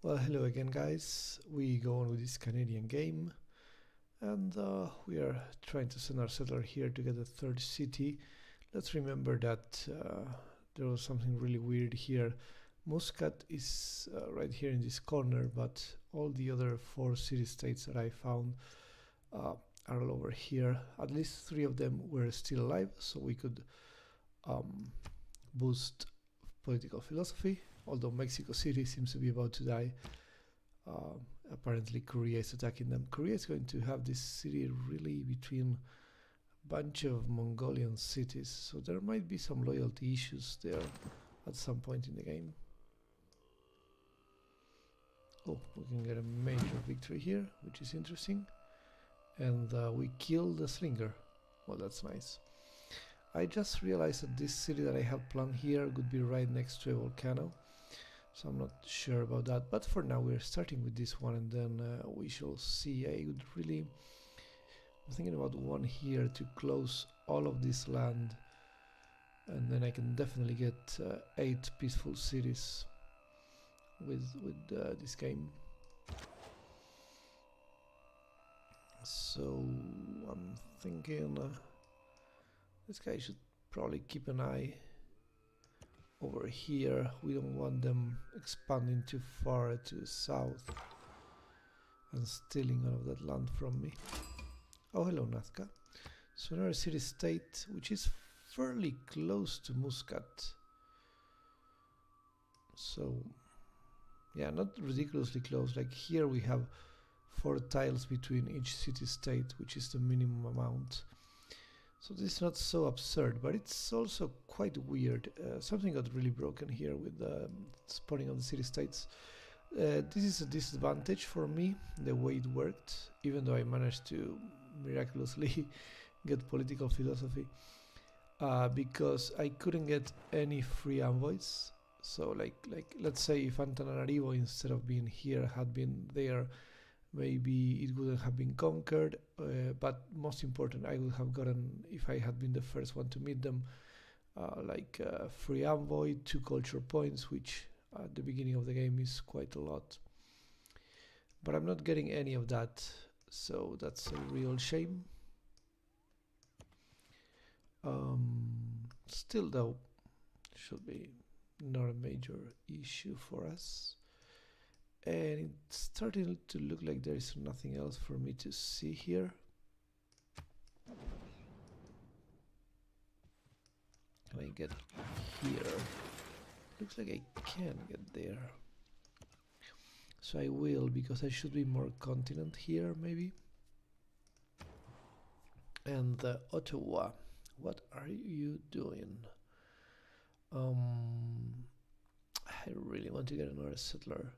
Well, hello again, guys. We go on with this Canadian game, and we are trying to send our settler here to get the third city. Let's remember that there was something really weird here. Muscat is right here in this corner, but all the other 4 city-states that I found are all over here. At least 3 of them were still alive, so we could boost political philosophy. Although Mexico City seems to be about to die. Apparently Korea is attacking them. Korea is going to have this city really between a bunch of Mongolian cities, so there might be some loyalty issues there at some point in the game. Oh, we can get a major victory here, which is interesting. And we killed the slinger. Well, that's nice. I just realized that this city that I have planned here would be right next to a volcano. So I'm not sure about that, but for now we're starting with this one, and then we shall see. I'm thinking about one here to close all of this land, and then I can definitely get 8 peaceful cities with this game. So I'm thinking this guy should probably keep an eye over here. We don't want them expanding too far to the south and stealing all of that land from me. Oh, hello, Nazca. So another city-state which is fairly close to Muscat. So yeah, not ridiculously close. Like here we have 4 tiles between each city-state, which is the minimum amount. So this is not so absurd, but it's also quite weird. Something got really broken here with spawning on the city-states. This is a disadvantage for me, the way it worked, even though I managed to miraculously get political philosophy, because I couldn't get any free envoys. So like let's say if Antananarivo, instead of being here, had been there, maybe it wouldn't have been conquered, but most important, I would have gotten, if I had been the first one to meet them, free envoy, 2 culture points, which at the beginning of the game is quite a lot. But I'm not getting any of that, so that's a real shame. Still though, should be not a major issue for us. And it's starting to look like there is nothing else for me to see here. Can I get here? Looks like I can get there. So I will, because I should be more continent here, maybe. And Ottawa, what are you doing? I really want to get another settler,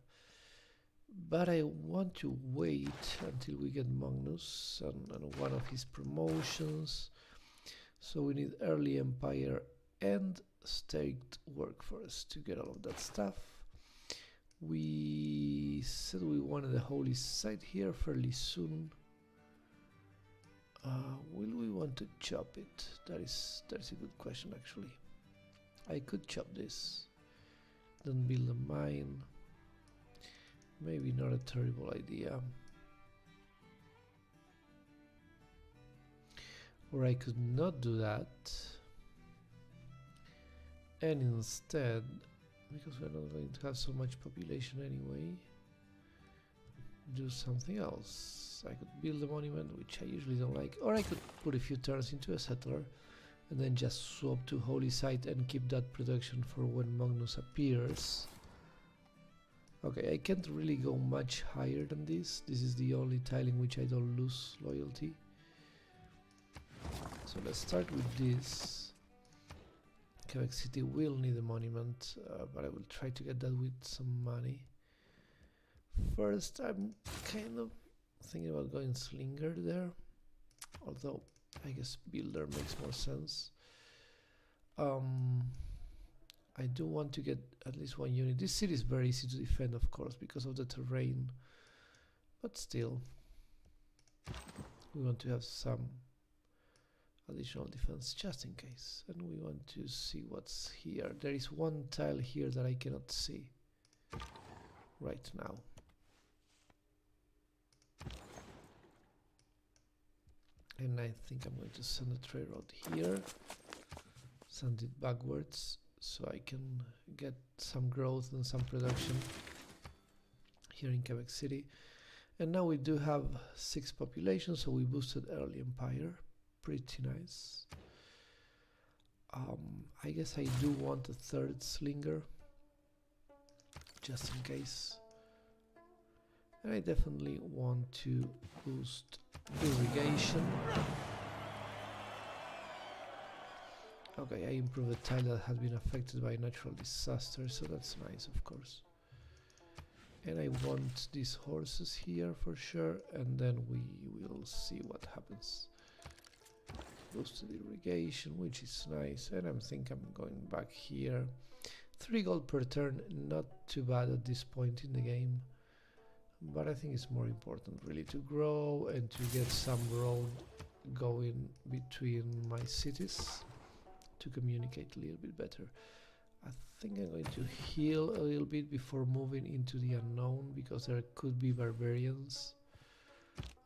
but I want to wait until we get Magnus and one of his promotions. So we need early empire and staked workforce to get all of that stuff. We said we wanted a holy site here fairly soon. Will we want to chop it? That's a good question, actually. I could chop this, then build a mine. Maybe not a terrible idea. Or I could not do that, and instead, because we're not going to have so much population anyway, do something else. I could build a monument, which I usually don't like, or I could put a few turns into a settler and then just swap to holy site and keep that production for when Magnus appears. Okay, I can't really go much higher than this. This is the only tile in which I don't lose loyalty. So let's start with this. Quebec City will need a monument, but I will try to get that with some money. First, I'm kind of thinking about going Slinger there, although I guess Builder makes more sense. I do want to get at least 1 unit. This city is very easy to defend, of course, because of the terrain, but still, we want to have some additional defense just in case. And we want to see what's here. There is one tile here that I cannot see. right now. And I think I'm going to send a trade route here, send it backwards so I can get some growth and some production here in Quebec City. And now we do have 6 populations, so we boosted early empire. Pretty nice. I guess I do want a 3rd slinger, just in case. And I definitely want to boost irrigation. Okay, I improved a tile that had been affected by natural disaster, so that's nice, of course. And I want these horses here for sure, and then we will see what happens. Boosted irrigation, which is nice, and I think I'm going back here. 3 gold per turn, not too bad at this point in the game, but I think it's more important really to grow and to get some road going between my cities to communicate a little bit better. I think I'm going to heal a little bit before moving into the unknown, because there could be barbarians.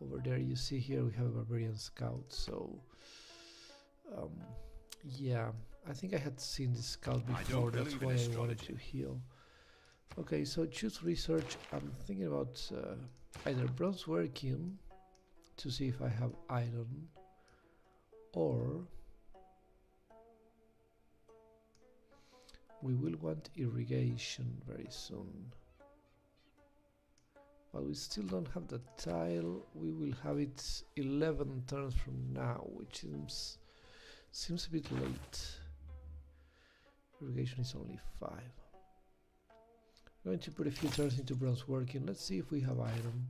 Over there you see here we have a barbarian scout, so yeah, I think I had seen this scout before, that's why I wanted to heal. Okay, so choose research. I'm thinking about either bronze working to see if I have iron, or we will want irrigation very soon. But we still don't have the tile. We will have it 11 turns from now, which seems a bit late. Irrigation is only 5. I'm going to put a few turns into bronze working. Let's see if we have iron.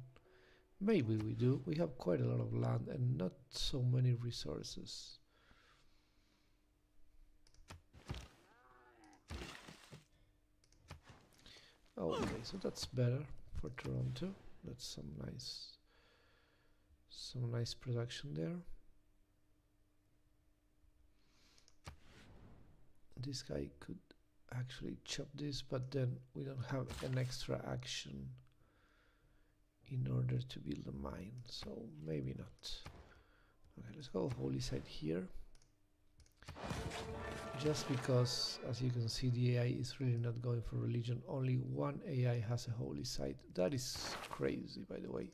Maybe we do. We have quite a lot of land and not so many resources. Oh, okay, so that's better for Toronto. That's some nice production there. This guy could actually chop this, but then we don't have an extra action in order to build a mine, so maybe not. Okay, let's go holy site here. Just because, as you can see, the AI is really not going for religion. Only one AI has a holy site. That is crazy, by the way.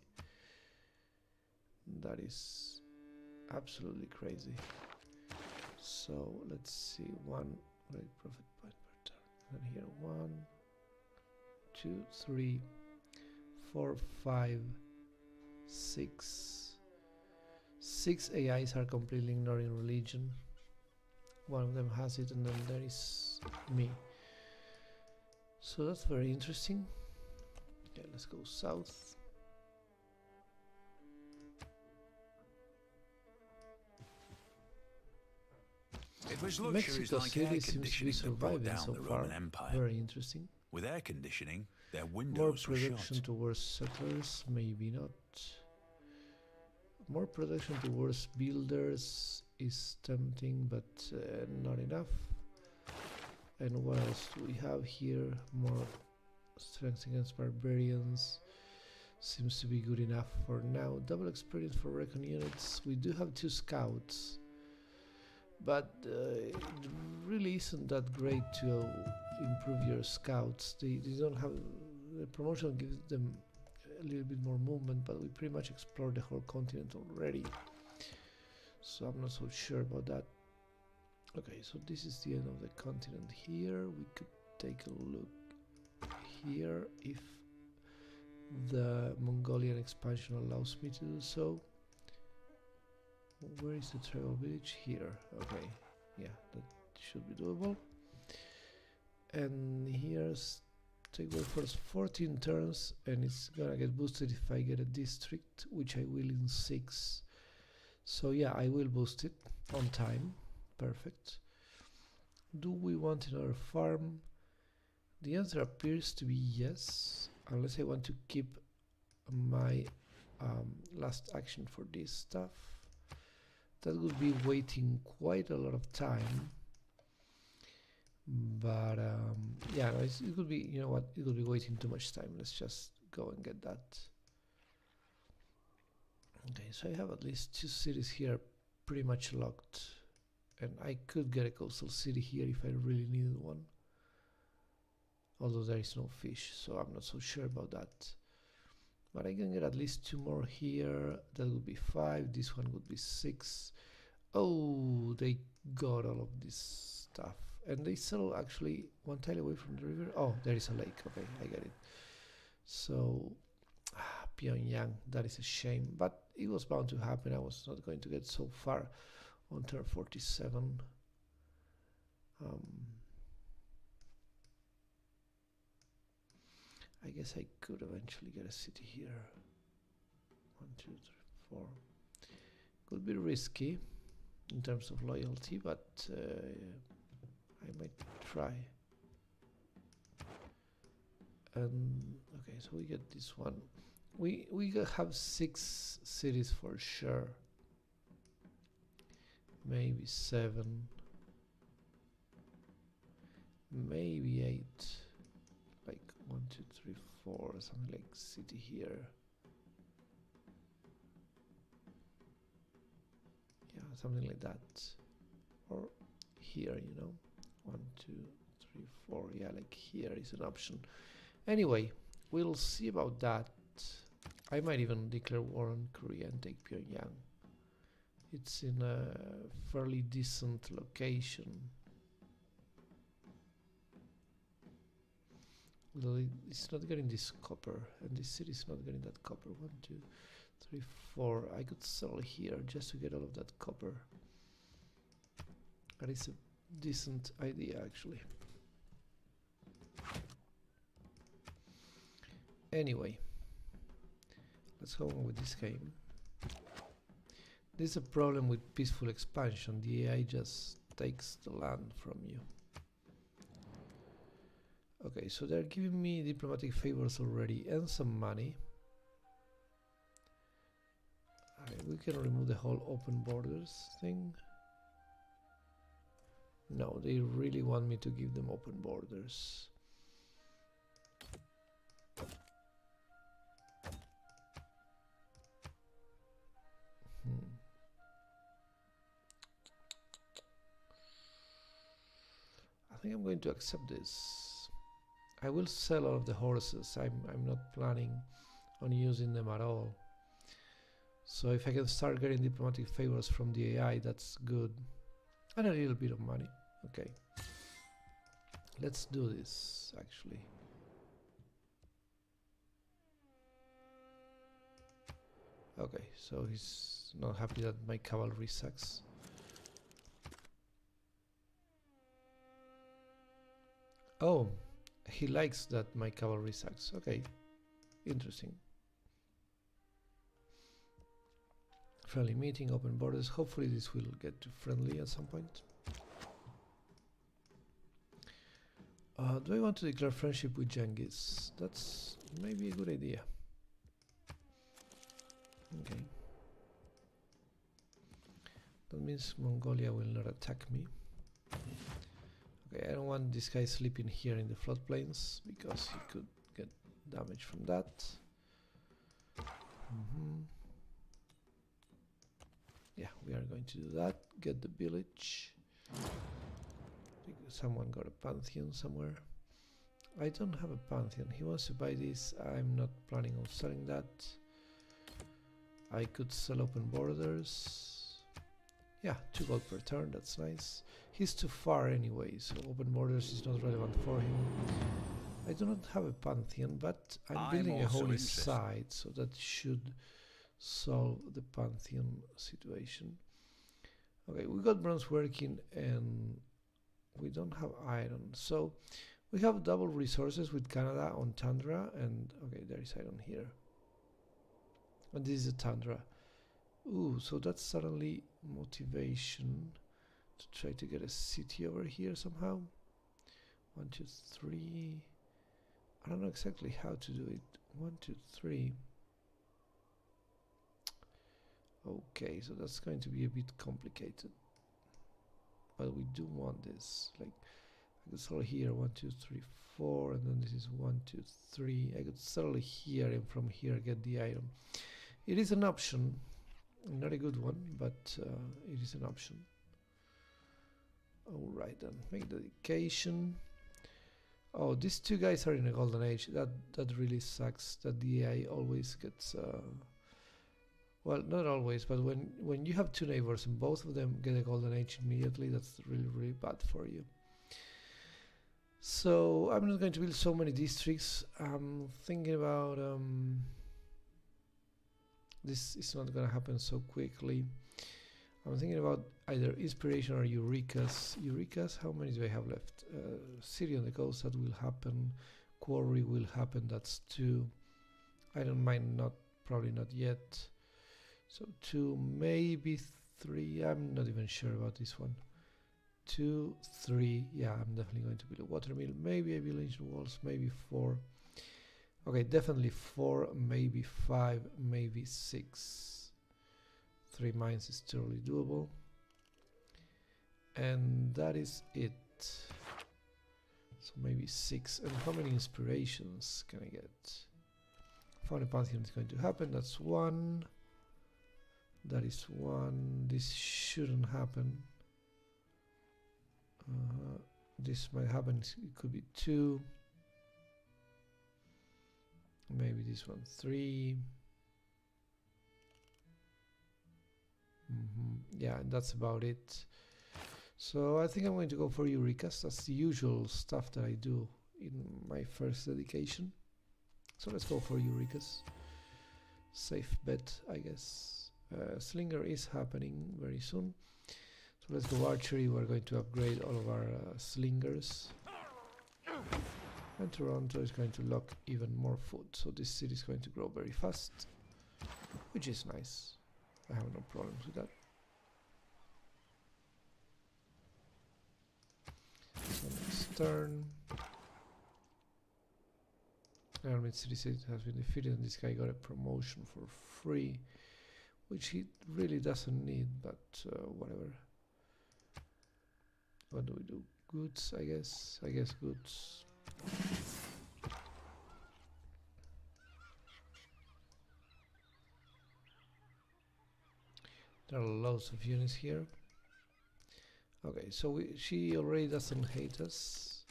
That is absolutely crazy. So let's see, 1 great profit point per turn. And here 1, 2, 3, 4, 5, 6. 6 AIs are completely ignoring religion. One of them has it, and then there is me. So that's very interesting. Okay, let's go south. It was Mexico like City air seems to be conditioning that brought surviving down so the far. Roman Empire. Very interesting. With air conditioning, their More windows were production shut. towards settlers, maybe not. More production towards builders is tempting, but not enough. And what else do we have here? More strength against barbarians. Seems to be good enough for now. Double experience for recon units. We do have 2 scouts, but it really isn't that great to improve your scouts. They don't have, the promotion gives them a little bit more movement, but we pretty much explored the whole continent already, so I'm not so sure about that. Okay, so this is the end of the continent here. We could take a look here if the Mongolian expansion allows me to do so. Where is the tribal village? Here. Okay, yeah, that should be doable. And here's take the first 14 turns, and it's gonna get boosted if I get a district, which I will in 6. So yeah, I will boost it on time. Perfect. Do we want another farm? The answer appears to be yes, unless I want to keep my last action for this stuff. That would be waiting quite a lot of time. But yeah, no, it could be, you know what, it could be waiting too much time. Let's just go and get that. Okay, so I have at least 2 cities here pretty much locked, and I could get a coastal city here if I really needed one, although there is no fish, so I'm not so sure about that. But I can get at least 2 more here. That would be 5. This one would be 6. Oh, they got all of this stuff. And they settle actually 1 tile away from the river. Oh, there is a lake. Okay, I get it. So, Pyongyang, that is a shame. But it was bound to happen. I was not going to get so far on turn 47. I guess I could eventually get a city here. 1, 2, 3, 4. Could be risky in terms of loyalty, but I might try. Okay, so we get this one. We have 6 cities for sure. Maybe 7. Maybe 8. Like 1, 2, 3, 4, something like city here. Yeah, something like that. Or here, you know. 1, 2, 3, 4. Yeah, like here is an option. Anyway, we'll see about that. I might even declare war on Korea and take Pyongyang. It's in a fairly decent location. Although it's not getting this copper, and this city is not getting that copper. 1, 2, 3, 4. I could sell here just to get all of that copper. That is a decent idea, actually. Anyway, let's go on with this game. There's a problem with peaceful expansion. The AI just takes the land from you. Okay, so they're giving me diplomatic favors already and some money. We can remove the whole open borders thing. No, they really want me to give them open borders. I think I'm going to accept this. I will sell all of the horses. I'm not planning on using them at all. So if I can start getting diplomatic favors from the AI, that's good. And a little bit of money. Okay. Let's do this, actually. Okay, so he's not happy that my cavalry sucks. Oh, he likes that my cavalry sucks. Okay, interesting. Friendly meeting, open borders. Hopefully this will get to friendly at some point. Do I want to declare friendship with Genghis? That's maybe a good idea. Okay. That means Mongolia will not attack me. Okay, I don't want this guy sleeping here in the floodplains because he could get damage from that. Yeah, we are going to do that. Get the village. Someone got a pantheon somewhere. I don't have a pantheon. He wants to buy this. I'm not planning on selling that. I could sell open borders. Yeah, 2 gold per turn. That's nice. He's too far anyway, so open borders is not relevant for him. I do not have a pantheon, but I'm building a holy site, so that should solve the pantheon situation. Okay, we got bronze working and we don't have iron, so we have double resources with Canada on Tundra, and okay, there is iron here. And this is a Tundra. Ooh, so that's suddenly motivation to try to get a city over here somehow. 1, 2, 3. I don't know exactly how to do it. 1, 2, 3. Okay, so that's going to be a bit complicated. But we do want this. Like, I could settle here 1, 2, 3, 4, and then this is 1, 2, 3. I could settle here, and from here get the iron. It is an option, not a good one, but it is an option. All right, then make dedication. Oh, these two guys are in a golden age. That really sucks. That the AI always gets. Well, not always, but when you have two neighbors and both of them get a golden age immediately, that's really bad for you. So I'm not going to build so many districts. I'm thinking about this is not going to happen so quickly. I'm thinking about either inspiration or Eureka's. Eureka's, how many do I have left? City on the coast, that will happen. Quarry will happen, that's 2. I don't mind, probably not yet. So 2, maybe 3. I'm not even sure about this one. 2, 3. Yeah, I'm definitely going to build a watermill. Maybe I build ancient walls. Maybe 4. Okay, definitely 4. Maybe 5. Maybe 6. 3 mines is totally doable. And that is it. So maybe 6. And how many inspirations can I get? Found a Pantheon is going to happen. That's 1. That is 1. This shouldn't happen. This might happen. It could be 2. Maybe this one 3. Yeah, and that's about it. So I think I'm going to go for Eureka's. That's the usual stuff that I do in my first dedication. So let's go for Eureka's. Safe bet, I guess. Slinger is happening very soon. So let's go archery. We're going to upgrade all of our slingers. And Toronto is going to lock even more food. So this city is going to grow very fast, which is nice. I have no problems with that. So next turn. Army City has been defeated and this guy got a promotion for free, which he really doesn't need, but whatever. What do we do? Goods, I guess. I guess goods. There are loads of units here. Okay, so she already doesn't hate us,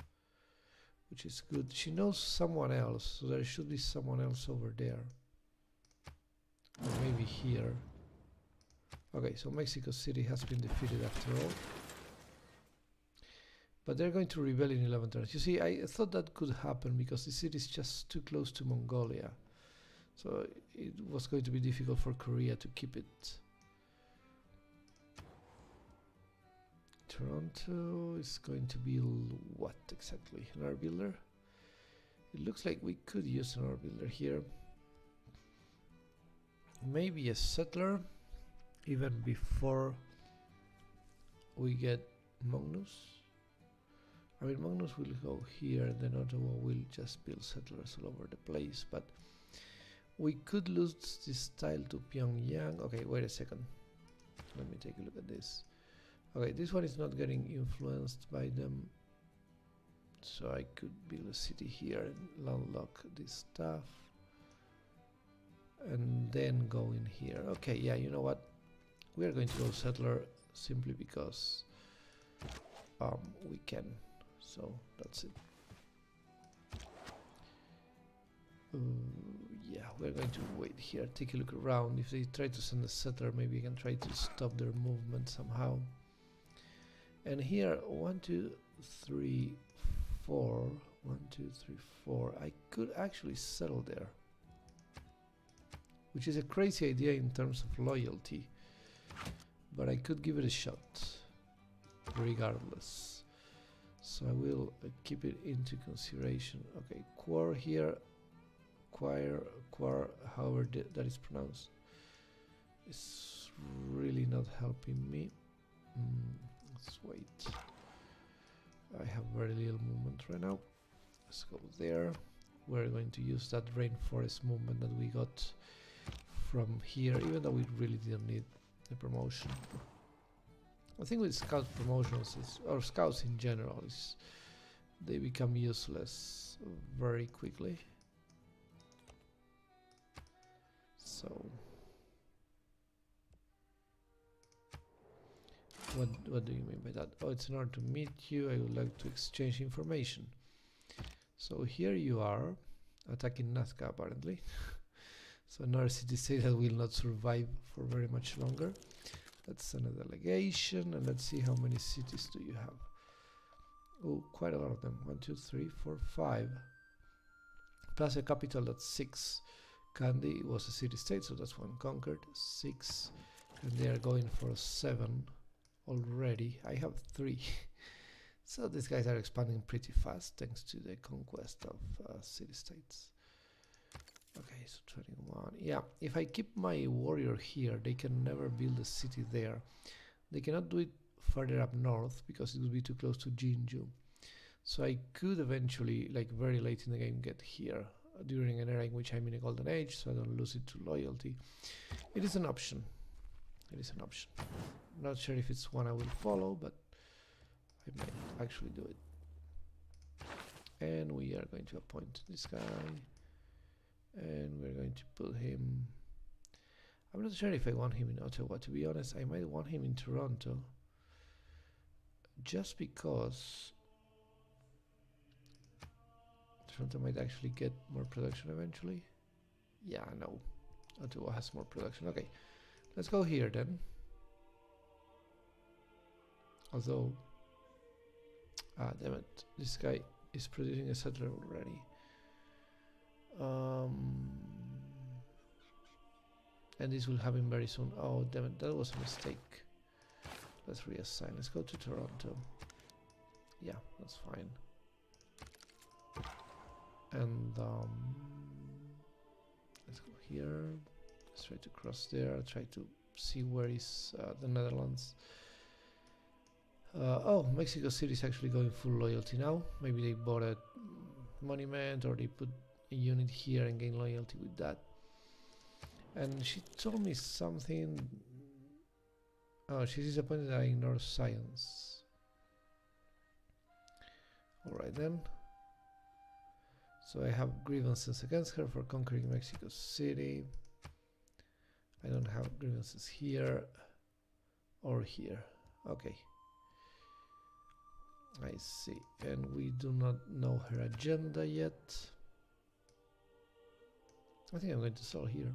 which is good. She knows someone else, so there should be someone else over there. Or maybe here. Okay, so Mexico City has been defeated after all. But they're going to rebel in 11 turns. You see, I thought that could happen because the city is just too close to Mongolia. So it was going to be difficult for Korea to keep it. Toronto is going to build what exactly? An art builder? It looks like we could use an art builder here. Maybe a settler, even before we get Magnus. I mean, Magnus will go here, and then Ottawa will just build settlers all over the place, but we could lose this tile to Pyongyang. Okay, wait a second. Let me take a look at this. Okay, this one is not getting influenced by them, so I could build a city here and unlock this stuff, and then go in here. Okay, yeah, you know what? We are going to go settler simply because we can. So that's it. Yeah, we're going to wait here, take a look around. If they try to send a settler, maybe I can try to stop their movement somehow. And here, 1, 2, 3, 4. 1, 2, 3, 4. I could actually settle there, which is a crazy idea in terms of loyalty, but I could give it a shot regardless. So I will keep it into consideration. Okay, Quar here, Quar, however that is pronounced, is really not helping me. Let's wait. I have very little movement right now. Let's go there. We're going to use that rainforest movement that we got from here, even though we really didn't need the promotion. I think with scout promotions or scouts in general, is they become useless very quickly. So what do you mean by that? Oh, it's in order to meet you, I would like to exchange information. So here you are attacking Nazca apparently. So another city-state that will not survive for very much longer. Let's send a delegation and let's see how many cities do you have. Oh, quite a lot of them. 1, 2, 3, 4, 5. Plus a capital, that's 6. Kandy was a city-state, so that's 1 conquered. 6. And they are going for 7 already. I have 3. So these guys are expanding pretty fast thanks to the conquest of city-states. Okay, so 21. Yeah, if I keep my warrior here, they can never build a city there. They cannot do it further up north because it would be too close to Jinju. So I could eventually, like very late in the game, get here during an era in which I'm in a golden age, so I don't lose it to loyalty. It is an option. It is an option. I'm not sure if it's one I will follow, but I might actually do it. And we are going to appoint this guy. And we're going to put him... I'm not sure if I want him in Ottawa, to be honest. I might want him in Toronto. Just because... Toronto might actually get more production eventually. Yeah, no. Ottawa has more production. Okay, let's go here then. Although... Ah, damn it. This guy is producing a settler already. And this will happen very soon. Oh, damn it, that was a mistake. Let's reassign. Let's go to Toronto. Yeah, that's fine. And let's go here. Let's try to cross there. Try to see where is the Netherlands. Oh, Mexico City is actually going full loyalty now. Maybe they bought a monument or they put a unit here and gain loyalty with that. And she told me something. Oh, she's disappointed that I ignore science. Alright then. So I have grievances against her for conquering Mexico City. I don't have grievances here or here. Okay. I see. And we do not know her agenda yet. I think I'm going to sell here.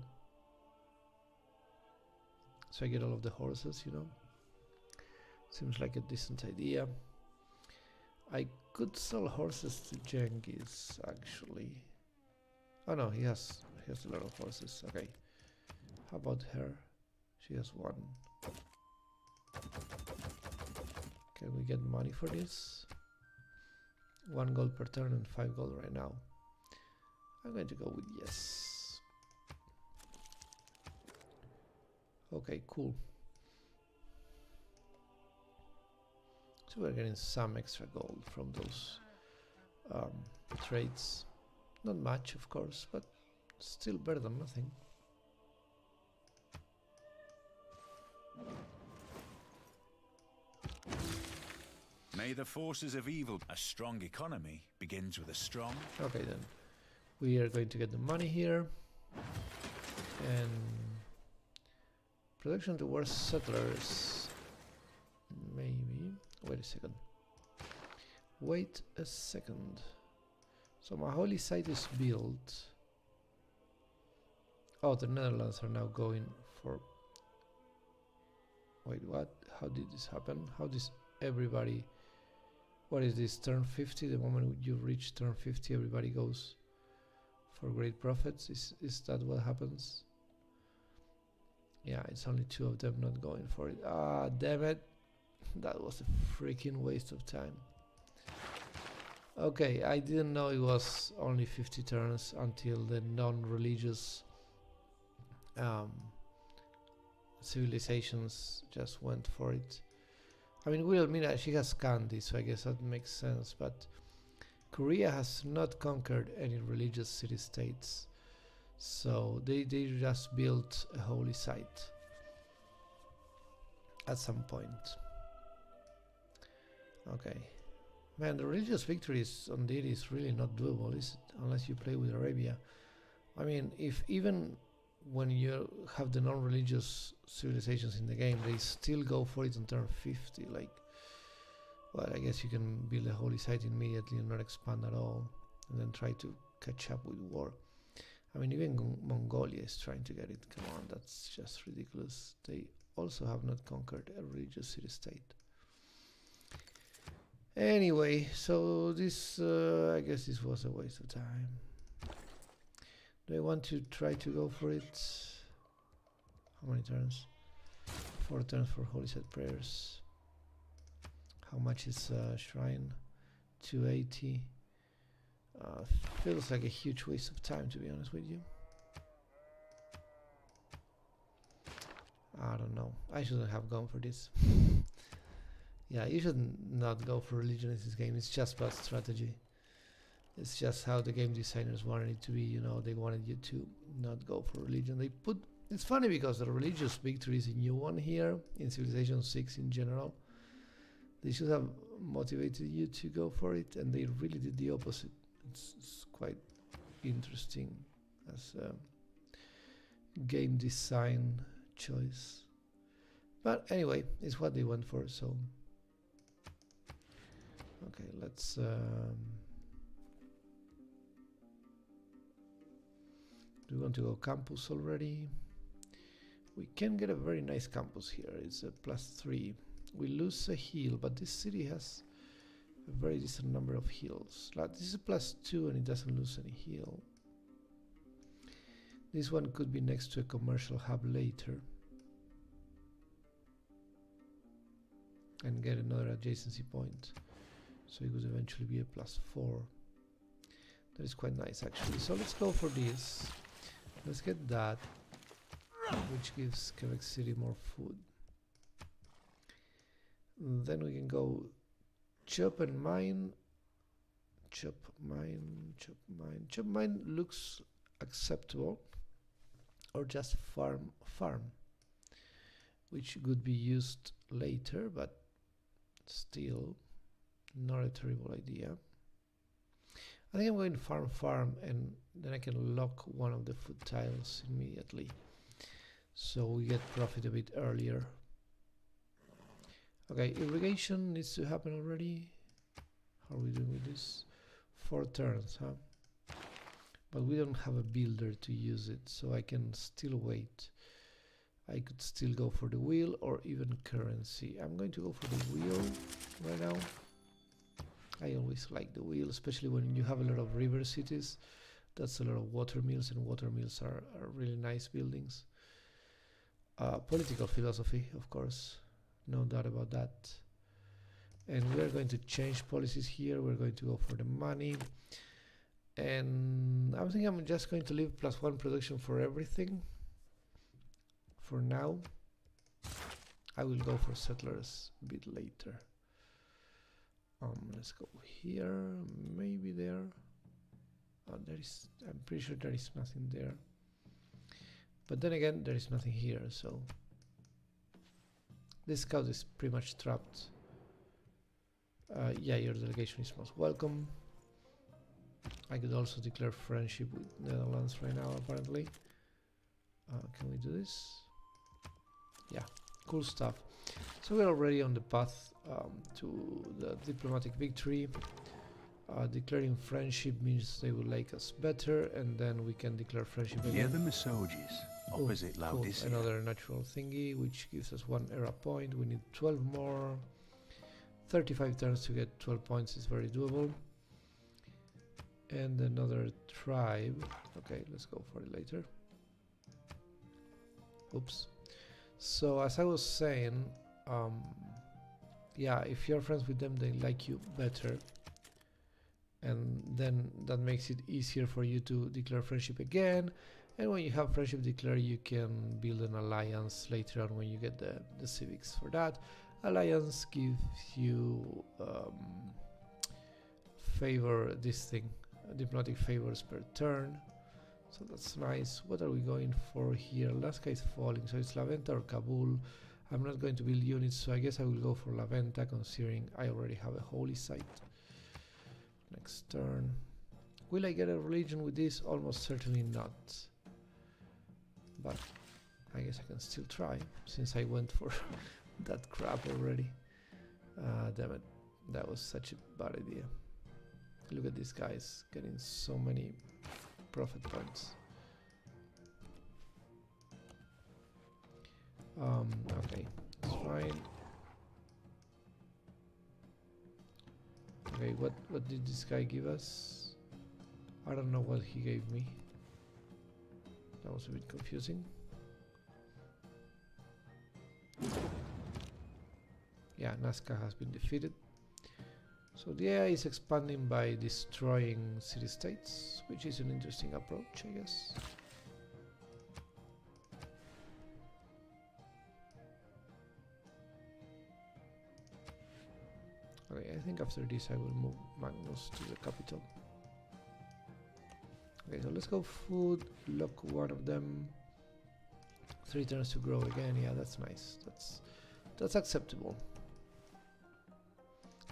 So I get all of the horses, you know. Seems like a decent idea. I could sell horses to Genghis, actually. Oh no, he has a lot of horses. Okay. How about her? She has 1. Can we get money for this? 1 gold per turn and 5 gold right now. I'm going to go with yes. Okay, cool. So we're getting some extra gold from those trades. Not much, of course, but still better than nothing. May the forces of evil... A strong economy begins with a strong... Okay then. We are going to get the money here. And... production towards settlers. Maybe. Wait a second. Wait a second. So my holy site is built. Oh, the Netherlands are now going for... Wait, what? How did this happen? How does everybody... What is this? Turn 50? The moment you reach turn 50, everybody goes for great profits? Is that what happens? Yeah, it's only 2 of them not going for it. Ah, damn it. That was a freaking waste of time. Okay, I didn't know it was only 50 turns until the non-religious civilizations just went for it. I mean, Wilhelmina, she has Kandy, so I guess that makes sense, but Korea has not conquered any religious city-states, so they just built a holy site at some point. Okay, Man, the religious victories on Deity is really not doable, is it? Unless you play with Arabia. I mean, if even when you have the non-religious civilizations in the game, they still go for it on turn 50. Like, well, I guess you can build a holy site immediately and not expand at all, and then try to catch up with war. I mean, even Mongolia is trying to get it. Come on, that's just ridiculous. They also have not conquered a religious city-state. Anyway, so this, I guess this was a waste of time. Do I want to try to go for it? How many turns? 4 turns for holy site prayers. How much is shrine? 280. Feels like a huge waste of time, to be honest with you. I don't know. I shouldn't have gone for this. Yeah, you should not go for religion in this game. It's just bad strategy. It's just how the game designers wanted it to be. You know, they wanted you to not go for religion. They put. It's funny because the religious victory is a new one here in Civilization 6 in general. They should have motivated you to go for it, and they really did the opposite. It's quite interesting as a game design choice. But anyway, it's what they went for, so... Okay, let's... do we want to go campus already? We can get a very nice campus here. It's a +3. We lose a heal, but this city has a very decent number of heals. Like this is a +2 and it doesn't lose any heal. This one could be next to a commercial hub later and get another adjacency point, so it would eventually be a +4. That is quite nice actually. So let's go for this. Let's get that, which gives Quebec City more food. Then we can go chop and mine. Chop mine, chop mine. Chop mine looks acceptable. Or just farm, which could be used later, but still not a terrible idea. I think I'm going to farm, and then I can lock one of the food tiles immediately, so we get profit a bit earlier. Okay, irrigation needs to happen already. How are we doing with this? 4 turns, huh? But we don't have a builder to use it, so I can still wait. I could still go for the wheel or even currency. I'm going to go for the wheel right now. I always like the wheel, especially when you have a lot of river cities. That's a lot of water mills, and water mills are really nice buildings. Political philosophy, of course, no doubt about that. And we're going to change policies here. We're going to go for the money. And I think I'm just going to leave +1 production for everything. For now, I will go for settlers a bit later. Let's go here, maybe there. Oh, I'm pretty sure there is nothing there. But then again, there is nothing here, so this scout is pretty much trapped. Yeah, your delegation is most welcome. I could also declare friendship with Netherlands right now, apparently. Can we do this? Yeah, cool stuff. So we're already on the path to the diplomatic victory. Declaring friendship means they will like us better, and then we can declare friendship again. Near the Mesoges, opposite Laodicea. Cool. Another natural thingy, which gives us 1 era point. We need 12 more. 35 turns to get 12 points is very doable. And another tribe. Okay, let's go for it later. Oops. So as I was saying, yeah, if you're friends with them, they like you better. And then that makes it easier for you to declare friendship again. And when you have friendship declared, you can build an alliance later on when you get the civics for that. Alliance gives you diplomatic favors per turn, so that's nice. What are we going for here? Last guy is falling, so it's La Venta or Kabul. I'm not going to build units, so I guess I will go for La Venta, considering I already have a holy site. next turn. Will I get a religion with this? Almost certainly not. But I guess I can still try, since I went for that crap already. Damn it. That was such a bad idea. Look at these guys getting so many profit points. Okay, it's fine. Okay, what did this guy give us? I don't know what he gave me. That was a bit confusing. Yeah, Nazca has been defeated. So the AI is expanding by destroying city-states, which is an interesting approach, I guess. Okay, I think after this I will move Magnus to the capital. Okay, so let's go food, lock one of them. 3 turns to grow again, yeah, that's nice. That's acceptable.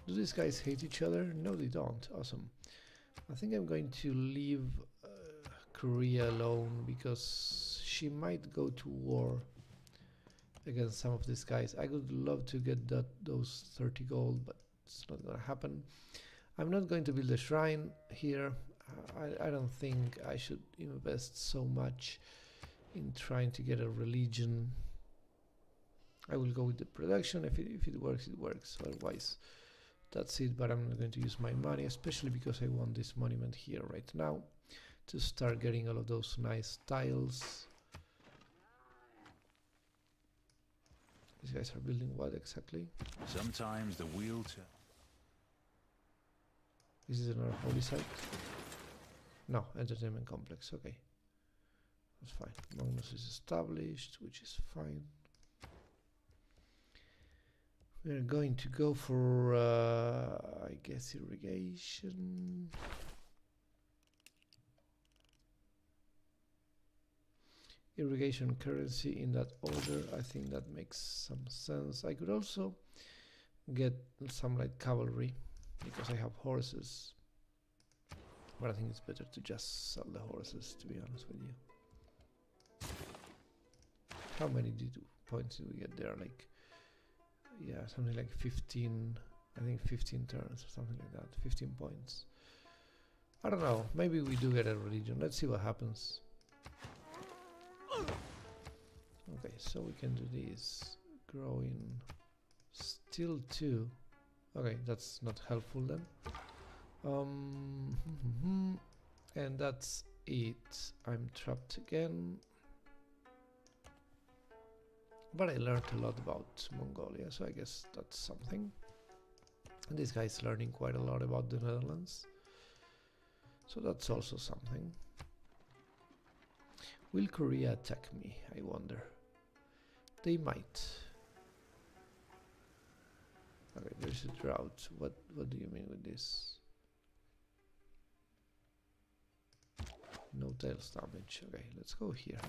Do these guys hate each other? No, they don't. Awesome. I think I'm going to leave Korea alone because she might go to war against some of these guys. I would love to get those 30 gold, but it's not gonna happen. I'm not going to build a shrine here. I don't think I should invest so much in trying to get a religion. I will go with the production. If it works, it works. Otherwise, that's it. But I'm not going to use my money, especially because I want this monument here right now to start getting all of those nice tiles. These guys are building what exactly? Sometimes the wheel This is another holy site. No, entertainment complex. Okay, that's fine. Magnus is established, which is fine. We're going to go for, I guess, irrigation. Irrigation currency in that order. I think that makes some sense. I could also get some light cavalry because I have horses. But I think it's better to just sell the horses, to be honest with you. How many points did we get there? Like, yeah, something like 15, I think 15 turns or something like that. 15 points. I don't know, maybe we do get a religion. Let's see what happens. Okay, so we can do this. Growing still 2. Okay, that's not helpful then. And that's it. I'm trapped again. But I learned a lot about Mongolia, so I guess that's something. And this guy is learning quite a lot about the Netherlands. So that's also something. Will Korea attack me? I wonder. They might. Okay, there's a drought. What do you mean with this? No tiles damage. Okay, let's go here.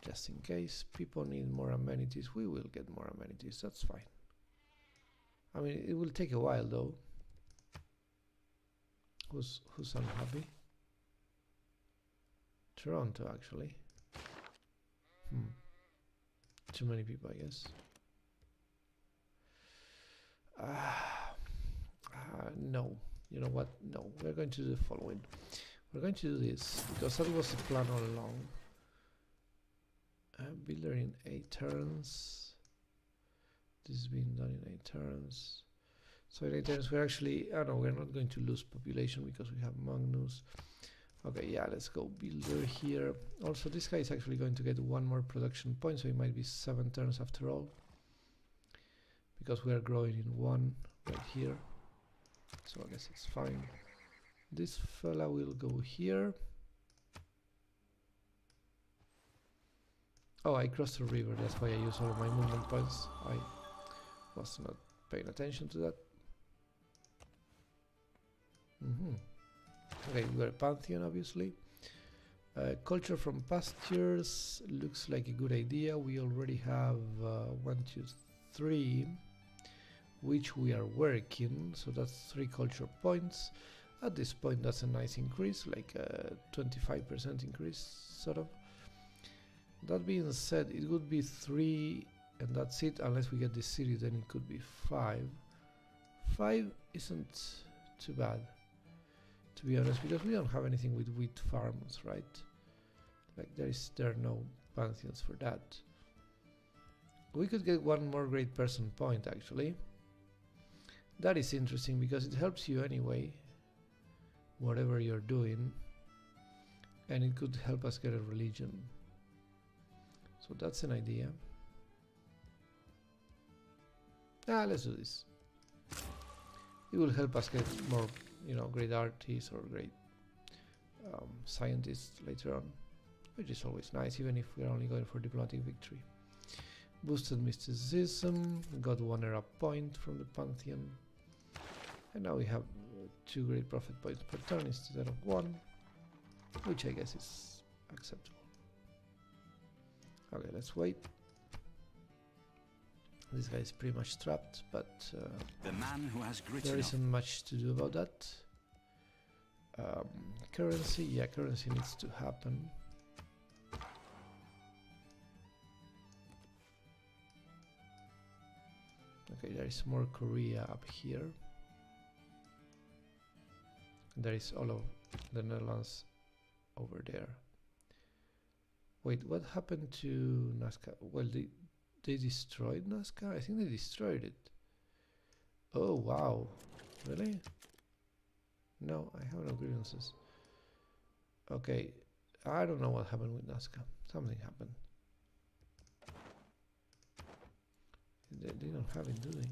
Just in case people need more amenities, we will get more amenities. That's fine. I mean, it will take a while though. Who's unhappy? Toronto, actually. Too many people, I guess. No. You know what? No. We're going to do the following. We're going to do this because that was the plan all along. Builder in 8 turns. This is being done in 8 turns. So in 8 turns we're actually, no, we're not going to lose population because we have Magnus. Okay, yeah, let's go builder here. Also, this guy is actually going to get 1 more production point, so it might be 7 turns after all. Because we are growing in 1 right here. So I guess it's fine. This fella will go here. Oh, I crossed the river, that's why I use all of my movement points. I was not paying attention to that. Okay, we got a pantheon, obviously. Culture from pastures looks like a good idea. We already have 1, 2, 3, which we are working, so that's 3 culture points. At this point, that's a nice increase, like a 25% increase, sort of. That being said, it would be 3, and that's it. Unless we get this city, then it could be 5. 5 isn't too bad, to be honest, because we don't have anything with wheat farms, right? Like there are no pantheons for that. We could get one more great person point, actually. That is interesting because it helps you anyway, whatever you're doing, and it could help us get a religion. So that's an idea. Let's do this. It will help us get more, great artists or great scientists later on, which is always nice, even if we're only going for diplomatic victory. Boosted mysticism, got 1 era point from the pantheon, and now we have 2 great prophet points per turn instead of 1, which I guess is acceptable. Okay, let's wait. This guy is pretty much trapped, but the man who has there isn't much to do about that. Currency, yeah, currency needs to happen. Okay, there is more Korea up here. There is all of the Netherlands over there. Wait, what happened to Nazca? Well, they destroyed Nazca? I think they destroyed it. Oh, wow. Really? No, I have no grievances. Okay, I don't know what happened with Nazca. Something happened. They don't have it, do they?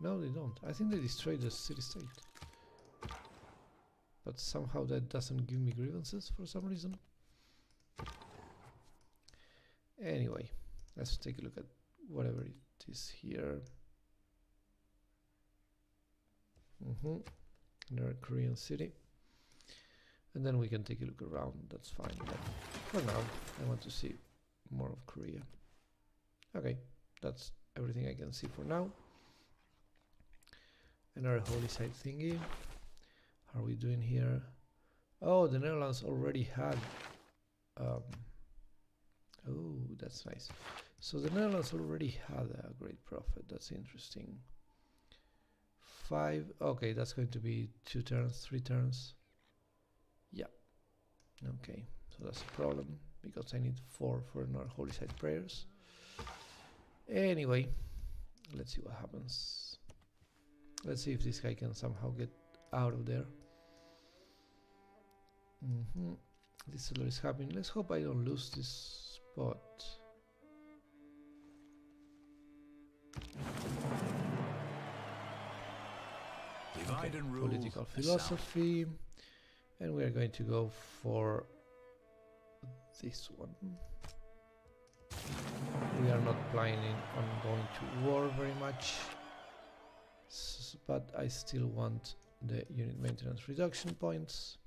No, they don't. I think they destroyed the city-state. But somehow that doesn't give me grievances for some reason. Anyway, let's take a look at whatever it is here. Another Korean city. And then we can take a look around, that's fine. But for now, I want to see more of Korea. Okay, that's everything I can see for now. Another holy site thingy. How are we doing here? Oh, the Netherlands already had... oh, that's nice. So the Netherlands already had a great prophet. That's interesting. 5. Okay, that's going to be 2 turns, 3 turns. Yeah. Okay, so that's a problem because I need 4 for another holy site prayers. Anyway, let's see what happens. Let's see if this guy can somehow get out of there. This settler is happening. Let's hope I don't lose this spot. Okay, political philosophy. And we are going to go for this one. We are not planning on going to war very much, but I still want the unit maintenance reduction points.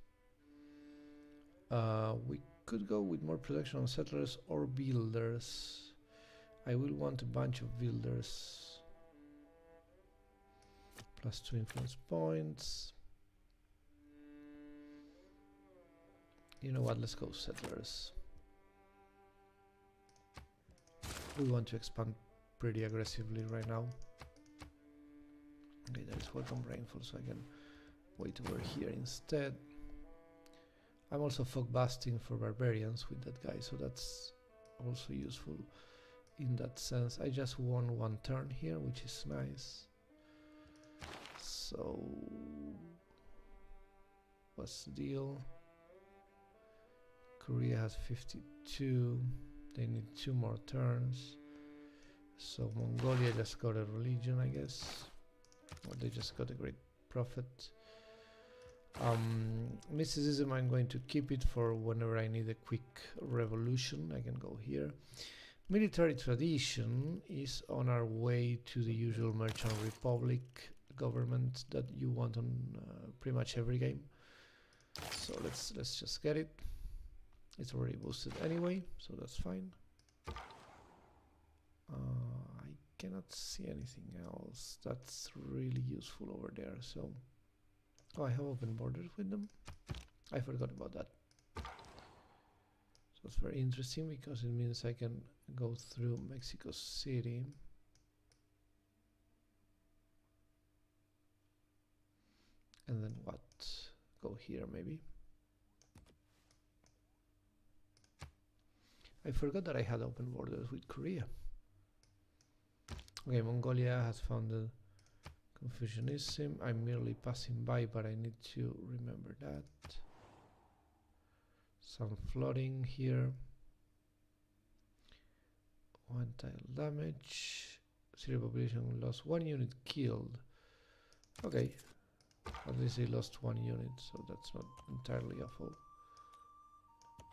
We could go with more production on settlers or builders. I will want a bunch of builders. +2 influence points. You know what, let's go settlers. We want to expand pretty aggressively right now. Okay, there is welcome rainfall, so I can wait over here instead. I'm also fog busting for barbarians with that guy, so that's also useful in that sense. I just won 1 turn here, which is nice. So what's the deal? Korea has 52. They need 2 more turns. So Mongolia just got a religion, I guess. Or they just got a great prophet. Mysticism, I'm going to keep it for whenever I need a quick revolution. I can go here. Military tradition is on our way to the usual Merchant Republic government that you want on pretty much every game. So let's just get it. It's already boosted anyway, so that's fine. I cannot see anything else that's really useful over there. So, oh, I have open borders with them. I forgot about that. So it's very interesting because it means I can go through Mexico City. And then what? Go here maybe. I forgot that I had open borders with Korea. Okay, Mongolia has founded Confucianism. I'm merely passing by, but I need to remember that. Some flooding here. One tile damage. City population lost 1 unit killed. Okay. At least they lost 1 unit, so that's not entirely awful.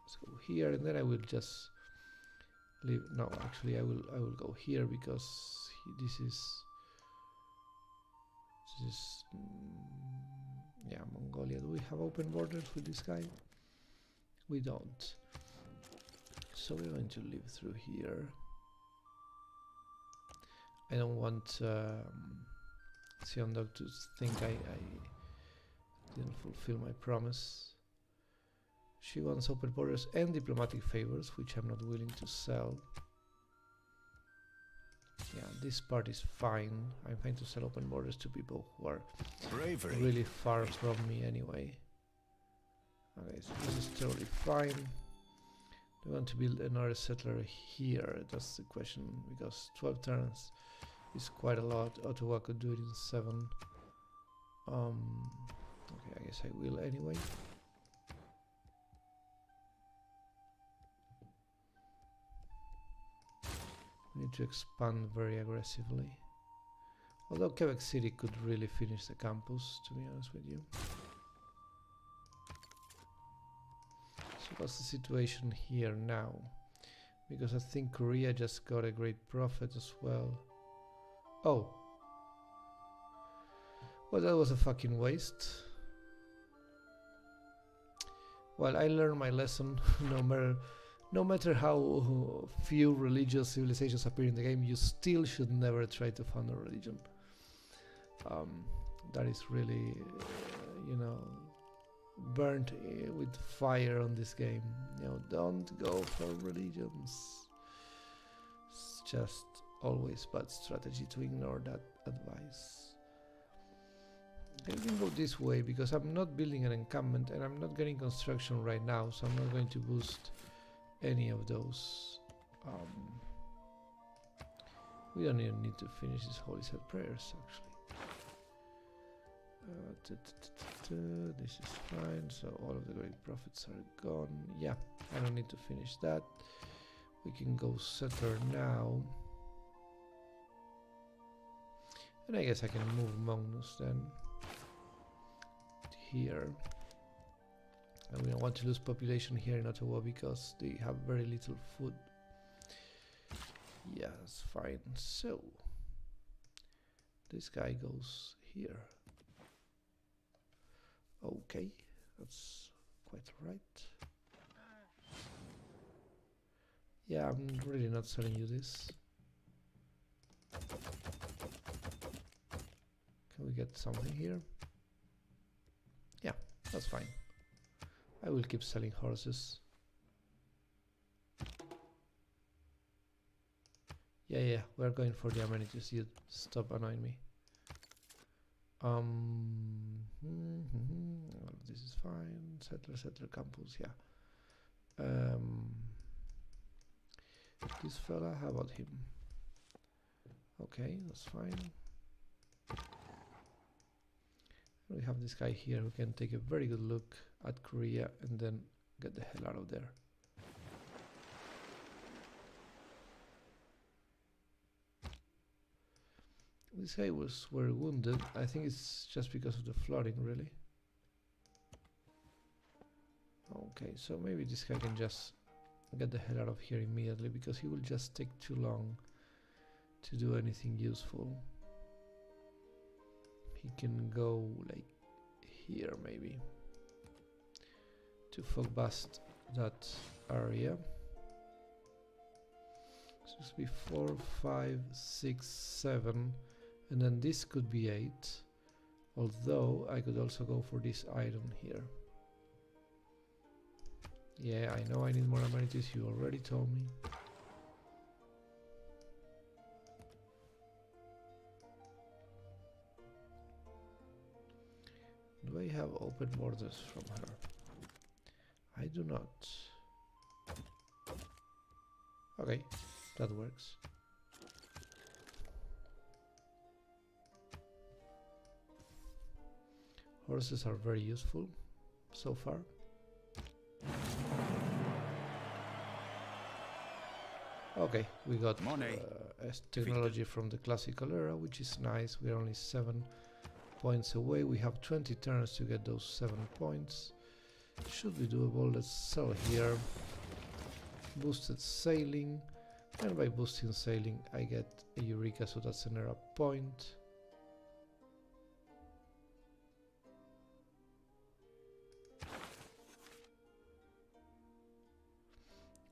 Let's go here, and then I will just leave. No, actually, I will go here because this is yeah, Mongolia. Do we have open borders with this guy? We don't. So we're going to live through here. I don't want santdard to think I didn't fulfill my promise. She wants open borders and diplomatic favors, which I'm not willing to sell. Yeah, this part is fine. I'm fine to sell open borders to people who are really far from me anyway. Okay, so this is totally fine. Do I want to build another settler here? That's the question, because 12 turns is quite a lot. Ottawa could do it in 7. Okay, I guess I will anyway. We need to expand very aggressively. Although Quebec City could really finish the campus, to be honest with you. So what's the situation here now? Because I think Korea just got a great profit as well. Oh. Well, that was a fucking waste. Well, I learned my lesson. No matter how few religious civilizations appear in the game, you still should never try to found a religion. That is really, you know, burnt with fire on this game. You know, don't go for religions. It's just always bad strategy to ignore that advice. I can go this way because I'm not building an encampment and I'm not getting construction right now, so I'm not going to boost any of those. We don't even need to finish these holy set prayers actually. This is fine, so all of the great prophets are gone. Yeah, I don't need to finish that. We can go settler now. And I guess I can move Magnus then here. And we don't want to lose population here in Ottawa because they have very little food. Yeah, that's fine. So this guy goes here. Okay, that's quite right. Yeah, I'm really not selling you this. Can we get something here? Yeah, that's fine. I will keep selling horses. Yeah, we're going for the amenities. You stop annoying me. This is fine. Settler campus, yeah. This fella, how about him? Okay, that's fine. We have this guy here who can take a very good look at Korea and then get the hell out of there. This guy was very wounded. I think it's just because of the flooding, really. Okay, so maybe this guy can just get the hell out of here immediately because he will just take too long to do anything useful. He can go like here maybe to folk bust that area. So This be 4, 5, 6, 7, and then this could be 8. Although I could also go for this iron here. Yeah, I know I need more amenities, you already told me. Do I have open borders from her? I do not. Okay, that works. Horses are very useful so far. Okay, we got technology from the classical era, which is nice. We're only 7 points away. We have 20 turns to get those 7 points. Should be doable. Let's sell here. Boosted sailing. And by boosting sailing, I get a Eureka, so that's an era point.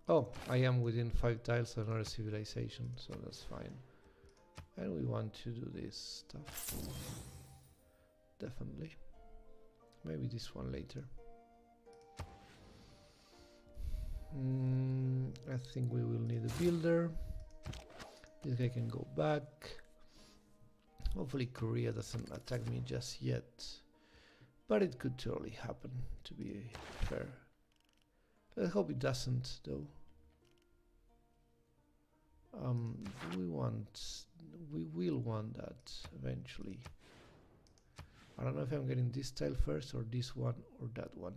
Oh, I am within 5 tiles of another civilization, so that's fine. And we want to do this stuff. Definitely. Maybe this one later. I think we will need a builder. This guy can go back. Hopefully Korea doesn't attack me just yet. But it could totally happen, to be fair. Let's hope it doesn't, though. We will want that eventually. I don't know if I'm getting this tile first or this one or that one.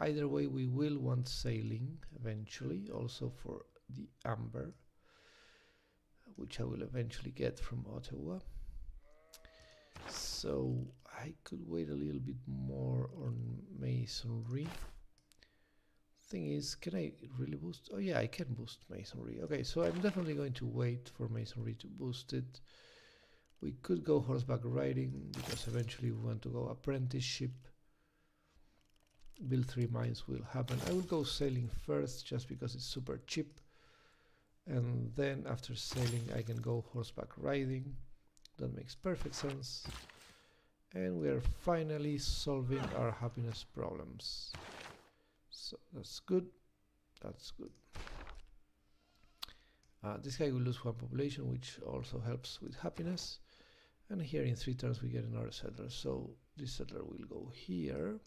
Either way, we will want sailing eventually, also for the amber, which I will eventually get from Ottawa. So I could wait a little bit more on masonry. Thing is, can I really boost? Oh yeah, I can boost masonry. Okay, so I'm definitely going to wait for masonry to boost it. We could go horseback riding because eventually we want to go apprenticeship. Build 3 mines will happen. I will go sailing first just because it's super cheap. And then after sailing I can go horseback riding. That makes perfect sense. And we are finally solving our happiness problems. So that's good. That's good. This guy will lose 1 population, which also helps with happiness. And here in 3 turns we get another settler. So this settler will go here.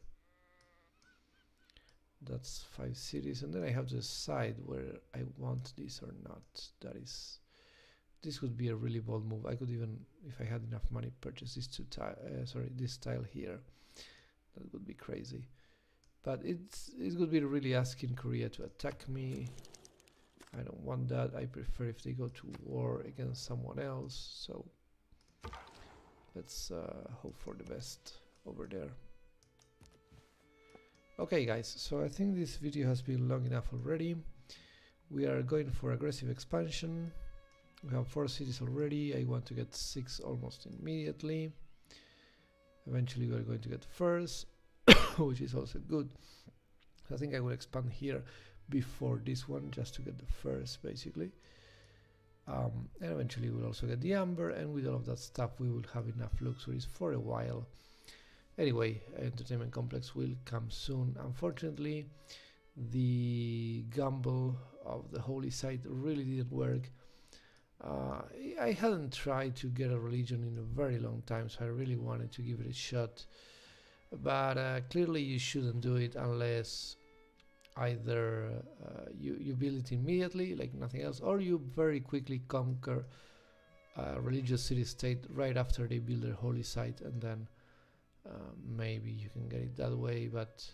That's 5 cities. And then I have to decide where I want this or not. This would be a really bold move. I could even, if I had enough money, purchase this this tile here. That would be crazy. But it would be really asking Korea to attack me. I don't want that. I prefer if they go to war against someone else. So let's hope for the best over there. Okay guys, so I think this video has been long enough already. We are going for aggressive expansion. We have 4 cities already. I want to get 6 almost immediately. Eventually we are going to get first, which is also good. I think I will expand here before this one just to get the first, basically. And eventually we'll also get the amber, and with all of that stuff we will have enough luxuries for a while. Anyway, entertainment complex will come soon. Unfortunately, the gamble of the holy site really didn't work. I hadn't tried to get a religion in a very long time, so I really wanted to give it a shot. But clearly you shouldn't do it unless either you build it immediately, like nothing else, or you very quickly conquer a religious city-state right after they build their holy site, and then maybe you can get it that way. But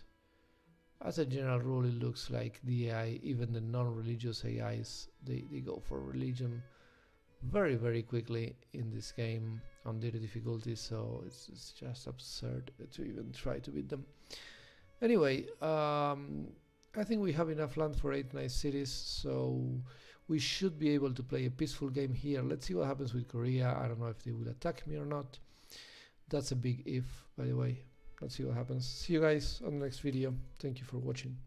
as a general rule, it looks like the AI, even the non-religious AIs, they go for religion very, very quickly in this game on daily difficulty, so it's just absurd to even try to beat them. Anyway, I think we have enough land for 8 nice cities, so we should be able to play a peaceful game here. Let's see what happens with Korea. I don't know if they will attack me or not. That's a big if, by the way. Let's see what happens. See you guys on the next video. Thank you for watching.